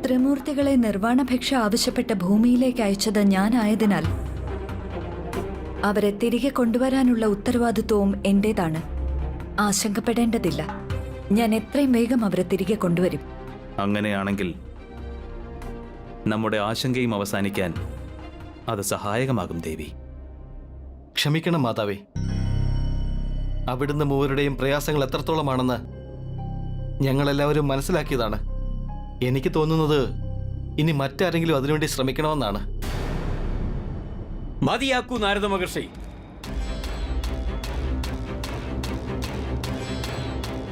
ത്രിമൂർത്തികളെ നിർവാണഭിക്ഷ ആവശ്യപ്പെട്ട ഭൂമിയിലേക്ക് അയച്ചത് ഞാനായതിനാൽ അവരെ തിരികെ കൊണ്ടുവരാനുള്ള ഉത്തരവാദിത്വവും എന്റേതാണ്. ആശങ്കപ്പെടേണ്ടതില്ല. ഞാൻ എത്രയും വേഗം അവരെ തിരികെ കൊണ്ടുവരും. അങ്ങനെയാണെങ്കിൽ നമ്മുടെ ആശങ്കയും അവസാനിക്കാൻ അത് സഹായകമാകും ദേവി. ക്ഷമിക്കണം മാതാവേ. അവിടുന്ന് മൂവരുടെയും പ്രയാസങ്ങൾ എത്രത്തോളമാണെന്ന് ഞങ്ങളെല്ലാവരും മനസ്സിലാക്കിയതാണ്. എനിക്ക് തോന്നുന്നത് ഇനി മറ്റാരെങ്കിലും അതിനുവേണ്ടി ശ്രമിക്കണമെന്നാണ്. മതിയാക്കൂ നാരദ മഹർഷി.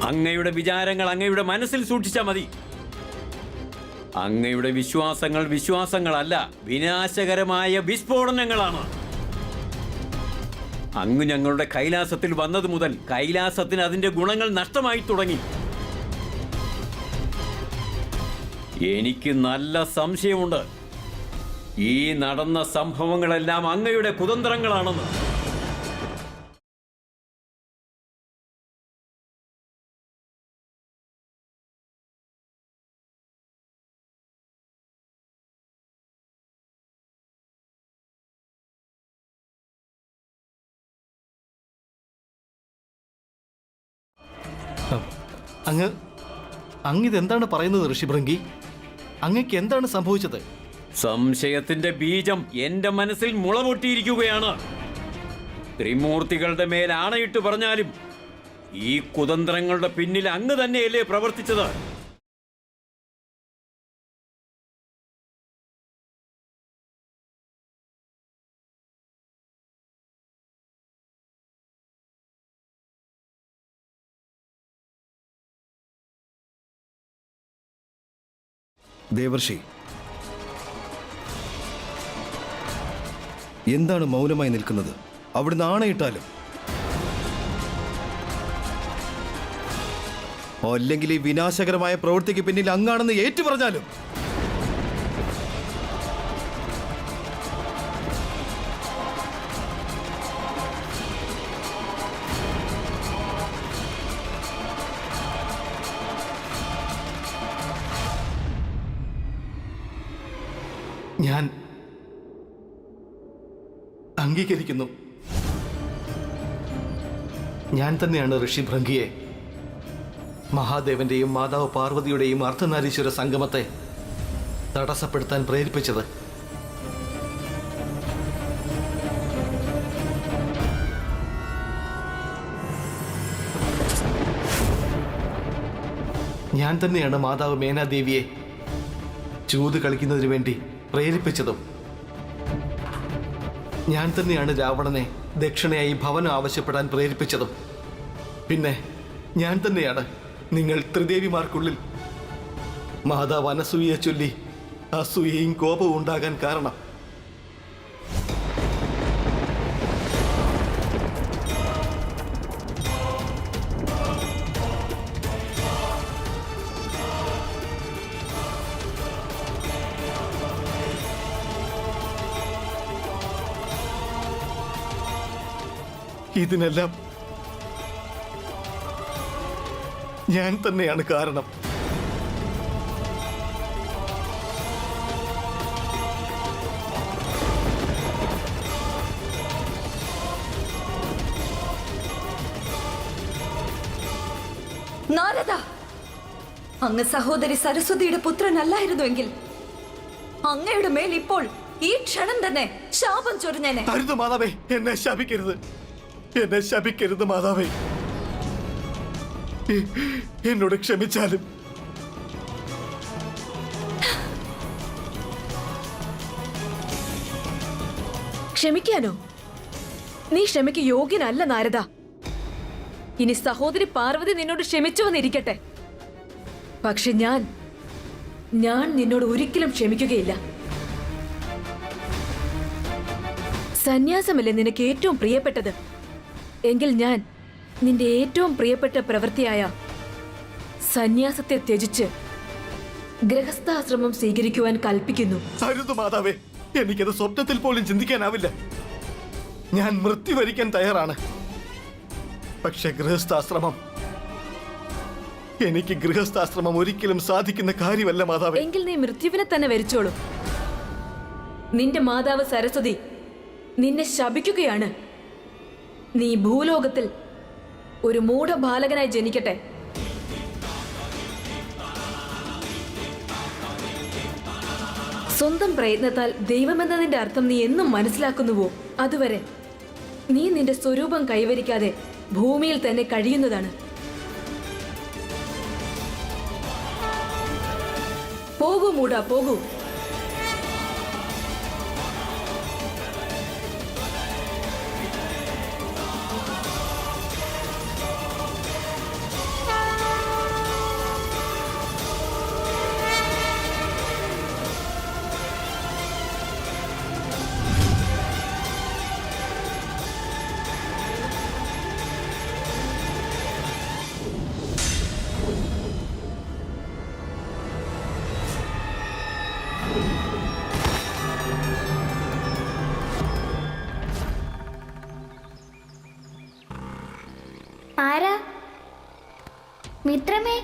അങ്ങയുടെ വിചാരങ്ങൾ അങ്ങയുടെ മനസ്സിൽ സൂക്ഷിച്ചാൽ മതി. അങ്ങയുടെ വിശ്വാസങ്ങൾ വിശ്വാസങ്ങളല്ല, വിനാശകരമായ വിസ്ഫോടനങ്ങളാണ്. അങ്ങ് ഞങ്ങളുടെ കൈലാസത്തിൽ വന്നത് മുതൽ കൈലാസത്തിന് അതിന്റെ ഗുണങ്ങൾ നഷ്ടമായി തുടങ്ങി. എനിക്ക് നല്ല സംശയമുണ്ട് ഈ നടന്ന സംഭവങ്ങളെല്ലാം അങ്ങയുടെ കുതന്ത്രങ്ങളാണെന്ന്. അങ്ങിതെന്താണ് പറയുന്നത് ഋഷിഭൃംഗി? അങ്ങക്ക് എന്താണ് സംഭവിച്ചത്? സംശയത്തിന്റെ ബീജം എന്റെ മനസ്സിൽ മുളപൊട്ടിയിരിക്കുകയാണ്. ത്രിമൂർത്തികളുടെ മേൽ ആണയിട്ട് പറഞ്ഞാലും ഈ കുതന്ത്രങ്ങളുടെ പിന്നിൽ അങ്ങ് തന്നെയല്ലേ പ്രവർത്തിച്ചത്? ദേവർഷി, എന്താണ് മൗനമായി നിൽക്കുന്നത്? അവിടുന്ന് ആണയിട്ടാലും അല്ലെങ്കിൽ ഈ വിനാശകരമായ പ്രവൃത്തിക്ക് പിന്നിൽ അങ്ങാണെന്ന് ഏറ്റുപറഞ്ഞാലും ഞാൻ അംഗീകരിക്കുന്നു. ഞാൻ തന്നെയാണ് ഋഷിഭൃംഗിയെ മഹാദേവന്റെയും മാതാവ് പാർവതിയുടെയും അർദ്ധനാരീശ്വര സംഗമത്തെ തടസ്സപ്പെടുത്താൻ പ്രേരിപ്പിച്ചത്. ഞാൻ തന്നെയാണ് മാതാവ് മേനാദേവിയെ ചൂത് കളിക്കുന്നതിന് വേണ്ടി പ്രേരിപ്പിച്ചതും. ഞാൻ തന്നെയാണ് രാവണനെ ദക്ഷിണയായി ഭവനം ആവശ്യപ്പെടാൻ പ്രേരിപ്പിച്ചതും. പിന്നെ ഞാൻ തന്നെയാണ് നിങ്ങൾ ത്രിദേവിമാർക്കുള്ളിൽ മാതാവ് അനസൂയയെ ചൊല്ലി അസൂയയും കോപവും ഉണ്ടാകാൻ കാരണം. ഇതിനെല്ലാം ഞാൻ തന്നെയാണ് കാരണം. നാരദ, അങ്ങ് സഹോദരി സരസ്വതിയുടെ പുത്രനല്ലായിരുന്നുവെങ്കിൽ അങ്ങയുടെ മേൽ ഇപ്പോൾ ഈ ക്ഷണം തന്നെ ശാപം ചൊരിഞ്ഞേനെ. അരുത് മാതാവേ, എന്നെ ശപിക്കരുത്. എന്നെ ശപിക്കരുത് മാതാവേ. എന്നോട് ക്ഷമിച്ചാലും ക്ഷമിക്കാനോ? നീ ക്ഷമിക്ക് യോഗ്യനല്ല നാരദ. ഇനി സഹോദരി പാർവതി നിന്നോട് ക്ഷമിച്ചുവെന്നിരിക്കട്ടെ, പക്ഷെ ഞാൻ നിന്നോട് ഒരിക്കലും ക്ഷമിക്കുകയില്ല. സന്യാസമല്ലേ നിനക്ക് ഏറ്റവും പ്രിയപ്പെട്ടത്? എങ്കിൽ ഞാൻ നിന്റെ ഏറ്റവും പ്രിയപ്പെട്ട പ്രവൃത്തിയായ സന്യാസത്തെ ത്യജിച്ച് ഗൃഹസ്ഥാശ്രമം സ്വീകരിക്കുവാൻ കൽപ്പിക്കുന്നു. അരുത് മാതാവേ, എനിക്കത് സ്വപ്നത്തിൽ പോലും ചിന്തിക്കാനാവില്ല. ഞാൻ മൃത്യു വരിക്കാൻ തയ്യാറാണ്. പക്ഷെ ഗൃഹസ്ഥാശ്രമം എനിക്ക് ഗൃഹസ്ഥാശ്രമം ഒരിക്കലും സാധിക്കുന്ന കാര്യമല്ല മാതാവേ. എങ്കിൽ നീ മൃത്യുവിനെ തന്നെ വരിച്ചോളൂ. നിന്റെ മാതാവ് സരസ്വതി നിന്നെ ശപിക്കുകയാണ്. നീ ഭൂലോകത്തിൽ ഒരു മൂഢബാലകനായി ജനിക്കട്ടെ. സ്വന്തം പ്രയത്നത്താൽ ദൈവമെന്നതിന്റെ അർത്ഥം നീ എന്നും മനസ്സിലാക്കുന്നുവോ, അതുവരെ നീ നിന്റെ സ്വരൂപം കൈവരിക്കാതെ ഭൂമിയിൽ തന്നെ കഴിയുന്നതാണ്. പോകൂ മൂടാ, പോകൂ. ആരാ? മിത്രമേ,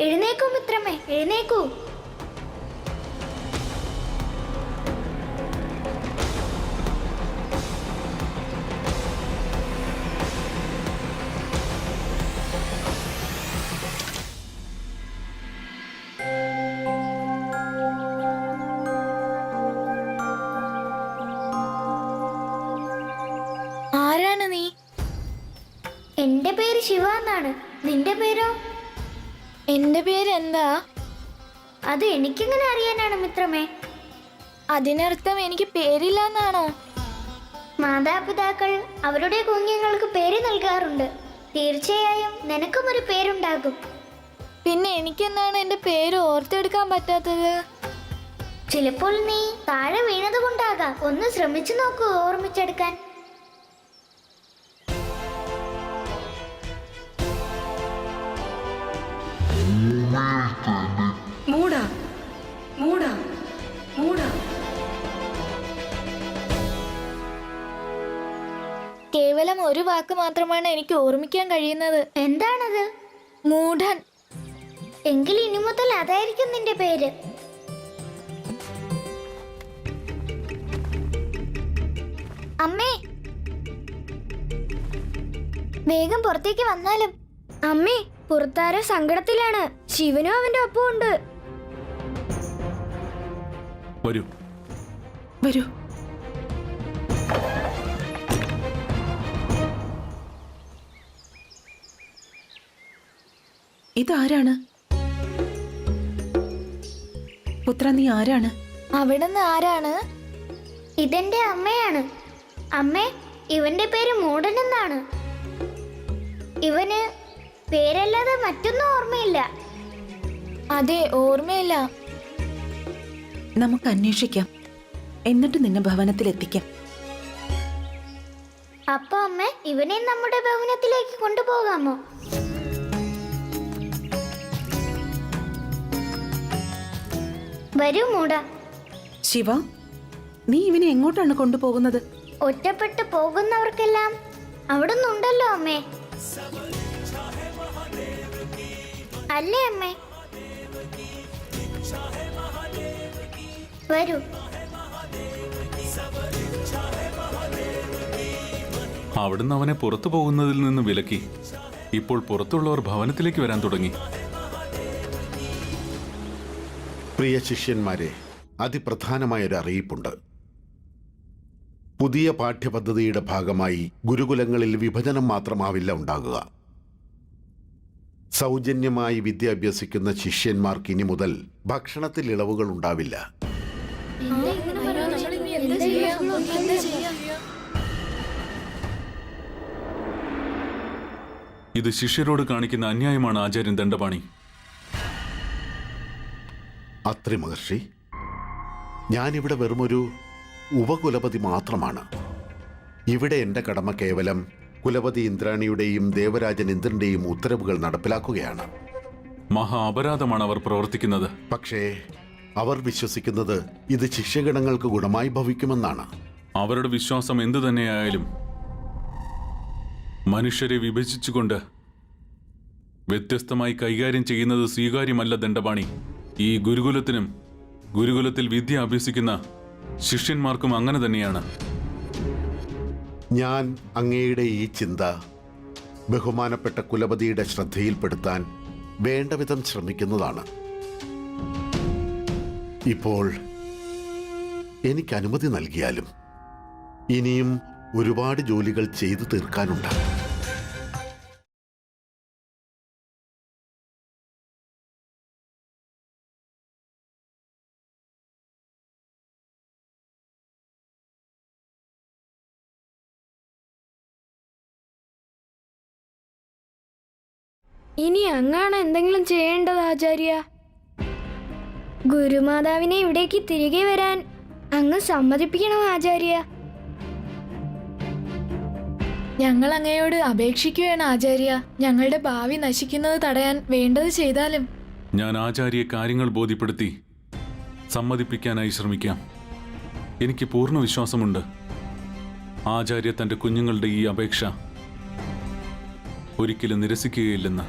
എഴുന്നേക്കൂ മിത്രമേ, എഴുന്നേക്കൂ. ആരാണ് നീ? എന്റെ പേര് ശിവ എന്നാണ്. നിന്റെ പേരോ? എന്റെ പേര് എന്താ? അത് എനിക്കെങ്ങനെ അറിയാനാണ് മിത്രമേ? അതിനർത്ഥം എനിക്ക് പേരില്ല എന്നാണോ? മാതാപിതാക്കൾ അവരുടെ കുഞ്ഞുങ്ങൾക്ക് പേര് നൽകാറുണ്ട്. തീർച്ചയായും നിനക്കും ഒരു പേരുണ്ടാകും. പിന്നെ എനിക്കെന്താണ് എന്റെ പേര് ഓർത്തെടുക്കാൻ പറ്റാത്തത്? ചിലപ്പോൾ നീ താഴെ വീണത് കൊണ്ടാകാം. ഒന്ന് ശ്രമിച്ചു നോക്കൂ ഓർമ്മിച്ചെടുക്കാൻ. മൂടാ, മൂടാ, മൂടാ. കേവലം ഒരു വാക്ക് മാത്രമാണ് എനിക്ക് ഓർമ്മിക്കാൻ കഴിയുന്നത്. എന്താണത്? മൂഢൻ. എങ്കിൽ ഇനി മുതൽ അതായിരിക്കും നിന്റെ പേര്. അമ്മേ, വേഗം പുറത്തേക്ക് വന്നാലും. അമ്മേ, പുറത്താരോ സങ്കടത്തിലാണ്. ശിവനും അവന്റെ ഒപ്പം ഉണ്ട്. വരൂ. വരൂ. ഇതാരാണ്? പുത്ര, നീ ആരാണ്? അവിടുന്ന് ആരാണ്? ഇതെന്റെ അമ്മയാണ്. അമ്മേ, ഇവന്റെ പേര് മൂടൻ എന്നാണ്. ഇവന് പേരല്ലാതെ മറ്റൊന്നും ഓർമ്മയില്ല. അതെ, ഓർമ്മയില്ല. നമുക്ക് അന്വേഷിക്കാം, എന്നിട്ട് നിന്നെ ഭവനത്തിൽ എത്തിക്കാം. അപ്പൊ അമ്മ, ഇവനെ നമ്മുടെ ഭവനത്തിലേക്ക് കൊണ്ടുപോകാമോ? വരൂ മൂട. ശിവ, നീ ഇവനെ എങ്ങോട്ടാണ് കൊണ്ടുപോകുന്നത്? ഒറ്റപ്പെട്ടു പോകുന്നവർക്കെല്ലാം അവിടുന്ന് ഉണ്ടല്ലോ അമ്മേ. അല്ലേ അമ്മേ? വരൂ. അവിടുന്ന് അവനെ പുറത്തു പോകുന്നതിൽ നിന്ന് വിലക്കി. ഇപ്പോൾ പുറത്തുള്ളവർ ഭവനത്തിലേക്ക് വരാൻ തുടങ്ങി. പ്രിയ ശിഷ്യന്മാരെ, അതിപ്രധാനമായൊരു അറിയിപ്പുണ്ട്. പുതിയ പാഠ്യപദ്ധതിയുടെ ഭാഗമായി ഗുരുകുലങ്ങളിൽ വിഭജനം മാത്രമാവില്ല ഉണ്ടാകുക. സൗജന്യമായി വിദ്യ അഭ്യസിക്കുന്ന ശിഷ്യന്മാർക്ക് ഇനി മുതൽ ഭക്ഷണത്തിൽ ഇളവുകൾ ഉണ്ടാവില്ല. ഇത് ശിഷ്യരോട് കാണിക്കുന്ന അന്യായമാണ് ആചാര്യൻ ദണ്ഡപാണി. അത്രി മഹർഷി, ഞാനിവിടെ വെറുമൊരു ഉപകുലപതി മാത്രമാണ്. ഇവിടെ എൻ്റെ കടമ കേവലം കുലപതി ഇന്ദ്രാണിയുടെയും ദേവരാജൻ ഇന്ദ്രന്റെയും ഉത്തരവുകൾ നടപ്പിലാക്കുകയാണ്. മഹാ അപരാധമാണ് അവർ പ്രവർത്തിക്കുന്നത്. പക്ഷേ അവർ വിശ്വസിക്കുന്നത് ഇത് ശിഷ്യഗണങ്ങൾക്ക് ഗുണമായി ഭവിക്കുമെന്നാണ്. അവരുടെ വിശ്വാസം എന്തു തന്നെയായാലും മനുഷ്യരെ വിഭജിച്ചുകൊണ്ട് വ്യത്യസ്തമായി കൈകാര്യം ചെയ്യുന്നത് സ്വീകാര്യമല്ല ദണ്ഡപാണി. ഈ ഗുരുകുലത്തിനും ഗുരുകുലത്തിൽ വിദ്യ അഭ്യസിക്കുന്ന ശിഷ്യന്മാർക്കും അങ്ങനെ തന്നെയാണ്. ഞാൻ അങ്ങയുടെ ഈ ചിന്ത ബഹുമാനപ്പെട്ട കുലപതിയുടെ ശ്രദ്ധയിൽപ്പെടുത്താൻ വേണ്ടവിധം ശ്രമിക്കുന്നതാണ്. ഇപ്പോൾ എനിക്ക് അനുമതി നൽകിയാലും ഇനിയും ഒരുപാട് ജോലികൾ ചെയ്തു തീർക്കാനുണ്ട്. ഇനി അങ്ങാണ് എന്തെങ്കിലും ചെയ്യേണ്ടത് ആചാര്യ. ഗുരുമാതാവിനെ ഇവിടേക്ക് തിരികെ വരാൻ അങ്ങ് സമ്മതിപ്പിക്കണം ആചാര്യ. ഞങ്ങൾ അങ്ങയോട് അപേക്ഷിക്കുകയാണ് ആചാര്യ. ഞങ്ങളുടെ ഭാവി നശിക്കുന്നത് തടയാൻ വേണ്ടത് ചെയ്താലും. ഞാൻ ആചാര്യയെ കാര്യങ്ങൾ ബോധ്യപ്പെടുത്തി സമ്മതിപ്പിക്കാനായി ശ്രമിക്കാം. എനിക്ക് പൂർണ്ണ വിശ്വാസമുണ്ട് ആചാര്യ തന്റെ കുഞ്ഞുങ്ങളുടെ ഈ അപേക്ഷ ഒരിക്കലും നിരസിക്കുകയില്ലെന്ന്.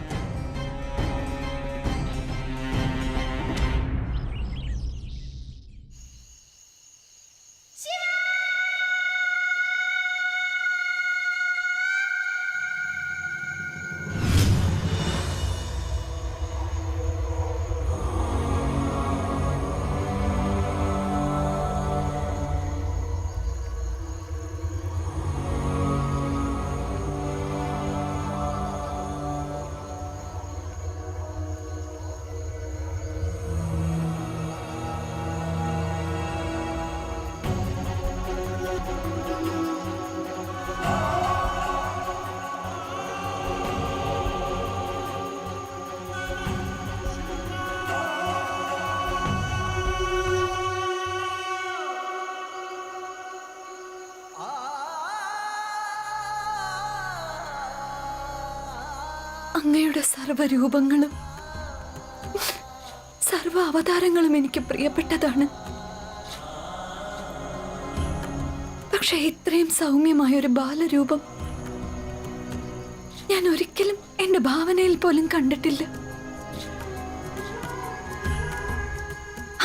അങ്ങയുടെ സർവ്വരൂപങ്ങളും സർവ്വ അവതാരങ്ങളും എനിക്ക് പ്രിയപ്പെട്ടതാണ്. പക്ഷെ ഇത്രയും സൗമ്യമായൊരു ബാലരൂപം ഞാൻ ഒരിക്കലും എന്റെ ഭാവനയിൽ പോലും കണ്ടിട്ടില്ല.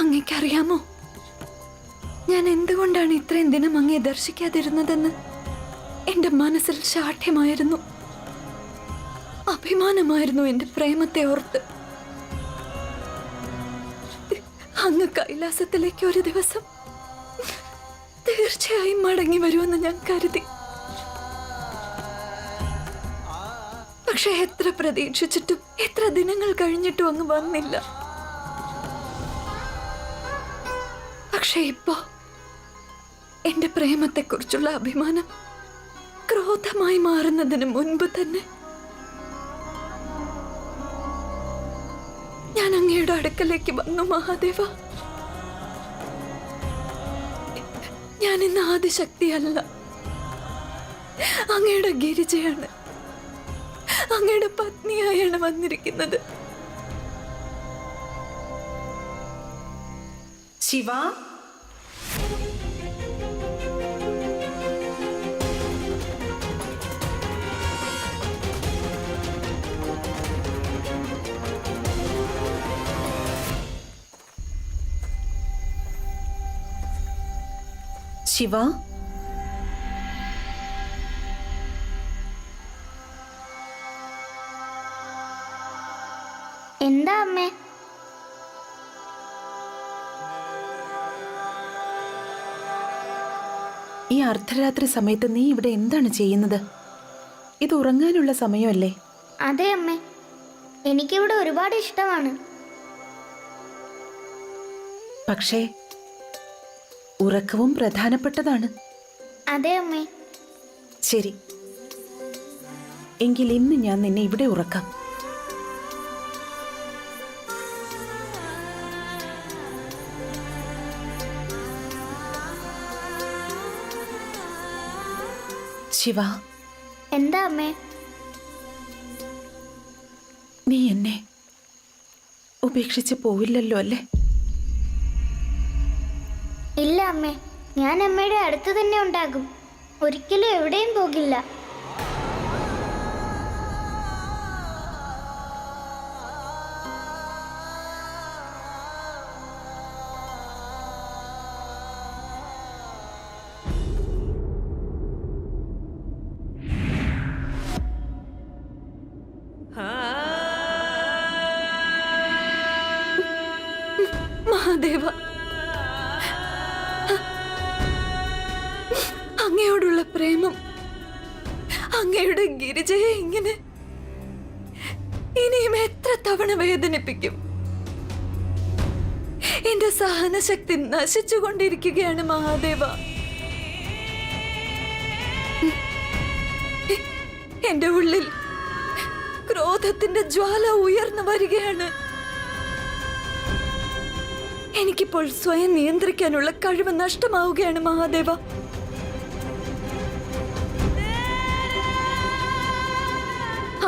അങ്ങേക്കറിയാമോ ഞാൻ എന്തുകൊണ്ടാണ് ഇത്രയും ദിനം അങ്ങയെ ദർശിക്കാതിരുന്നതെന്ന്? എന്റെ മനസ്സിൽ ശാഠ്യമായിരുന്നു, അഭിമാനമായിരുന്നു എന്റെ പ്രേമത്തെ ഓർത്ത്. അങ്ങ് കൈലാസത്തിലേക്ക് ഒരു ദിവസം തീർച്ചയായും മടങ്ങി വരുമെന്ന് ഞാൻ കരുതി. പക്ഷെ എത്ര പ്രതീക്ഷിച്ചിട്ടും എത്ര ദിനങ്ങൾ കഴിഞ്ഞിട്ടും അങ്ങ് വന്നില്ല. പക്ഷെ ഇപ്പോ എന്റെ പ്രേമത്തെക്കുറിച്ചുള്ള അഭിമാനം ക്രോധമായി മാറുന്നതിന് മുൻപ് തന്നെ ഞാൻ അങ്ങയുടെ അടുക്കലേക്ക് വന്നു. മഹാദേവ, ഞാൻ ഇന്ന് ആദിശക്തിയല്ല, അങ്ങയുടെ ഗിരിജയാണ്, അങ്ങയുടെ പത്നിയായാണ് വന്നിരിക്കുന്നത്. ശിവ, ശിവ, എന്താ അമ്മേ? ഈ അർദ്ധരാത്രി സമയത്ത് നീ ഇവിടെ എന്താണ് ചെയ്യുന്നത്? ഇത് ഉറങ്ങാനുള്ള സമയമല്ലേ? അതെ അമ്മേ, എനിക്കിവിടെ ഒരുപാട് ഇഷ്ടമാണ്. പക്ഷേ ഉറക്കവും പ്രധാനപ്പെട്ടതാണ്. അതെ അമ്മേ. ശരി, എങ്കിൽ ഇന്ന് ഞാൻ നിന്നെ ഇവിടെ ഉറക്കാം. ശിവ, എന്താ അമ്മേ? നീ എന്നെ ഉപേക്ഷിച്ച് പോവില്ലല്ലോ അല്ലേ? ഇല്ല അമ്മേ, ഞാൻ അമ്മയുടെ അടുത്ത് തന്നെ ഉണ്ടാകും. ഒരിക്കലും എവിടെയും പോകില്ല. മഹാദേവ. അങ്ങയോടുള്ള പ്രേമം അങ്ങയുടെ ഗിരിജയെ ഇങ്ങനെ ഇനിയും എത്ര തവണ വേദനിപ്പിക്കും? എന്റെ സഹനശക്തി നശിച്ചുകൊണ്ടിരിക്കുകയാണ് മഹാദേവ. എന്റെ ഉള്ളിൽ ക്രോധത്തിന്റെ ജ്വാല ഉയർന്നു വരികയാണ്. എനിക്കിപ്പോൾ സ്വയം നിയന്ത്രിക്കാനുള്ള കഴിവ് നഷ്ടമാവുകയാണ് മഹാദേവ.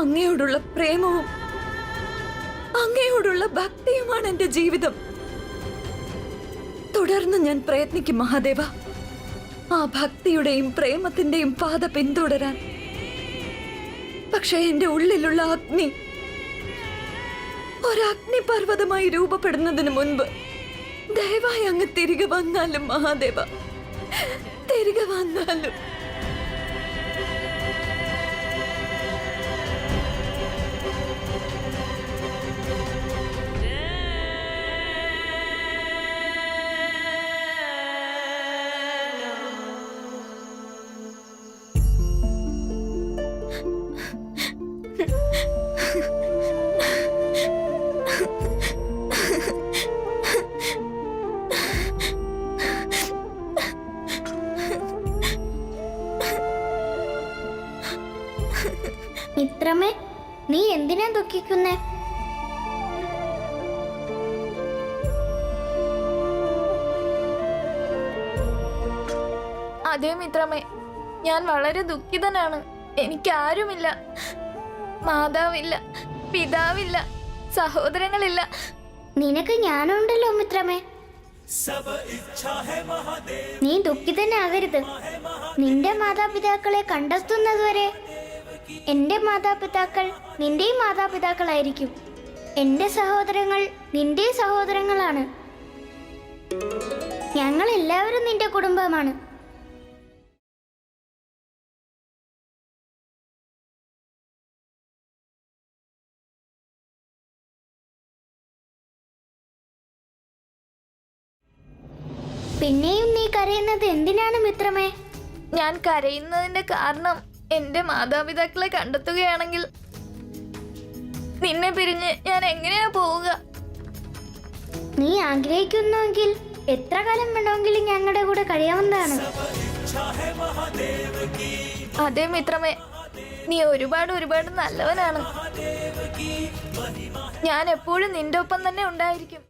അങ്ങയോടുള്ള പ്രേമവും അങ്ങയോടുള്ള ഭക്തിയുമാണ് എന്റെ ജീവിതം. തുടർന്ന് ഞാൻ പ്രയത്നിക്കും മഹാദേവ, ആ ഭക്തിയുടെയും പ്രേമത്തിന്റെയും പാത പിന്തുടരാൻ. പക്ഷെ എന്റെ ഉള്ളിലുള്ള അഗ്നി ഒരഗ്നിപർവ്വതമായി രൂപപ്പെടുന്നതിന് മുൻപ് ദയവായി അങ്ങ് തിരികെ വന്നാലും മഹാദേവ, തിരികെ വന്നാലും. മിത്രമേ, നീ എന്തിനാ ദുഃഖിക്കുന്നേ? അതേ മിത്രമേ, ഞാൻ വളരെ ദുഃഖിതനാണ്. എനിക്കാരുമില്ല. മാതാവില്ല, പിതാവില്ല, സഹോദരങ്ങളില്ല. നിനക്ക് ഞാനുണ്ടല്ലോ മിത്രമേ. നീ ദുഃഖിതനാകരുത്. നിന്റെ മാതാപിതാക്കളെ കണ്ടെത്തുന്നതുവരെ എന്റെ മാതാപിതാക്കൾ നിന്റെയും മാതാപിതാക്കളായിരിക്കും. എന്റെ സഹോദരങ്ങൾ നിന്റെ സഹോദരങ്ങളാണ്. ഞങ്ങൾ എല്ലാവരും നിന്റെ കുടുംബമാണ്. പിന്നെയും നീ കരയുന്നത് എന്തിനാണ് മിത്രമേ? ഞാൻ കരയുന്നതിന്റെ കാരണം എന്റെ മാതാപിതാക്കളെ കണ്ടെത്തുകയാണെങ്കിൽ നിന്നെ പിരിഞ്ഞ് ഞാൻ എങ്ങനെയാ പോവുക? നീ ആഗ്രഹിക്കുന്നുവെങ്കിൽ എത്ര കാലം വേണമെങ്കിലും ഞങ്ങളുടെ കൂടെ കഴിയാവുന്നതാണ്. അതേ മിത്രമേ, നീ ഒരുപാട് നല്ലവനാണ്. ഞാൻ എപ്പോഴും നിന്റെ ഒപ്പം തന്നെ ഉണ്ടായിരിക്കും.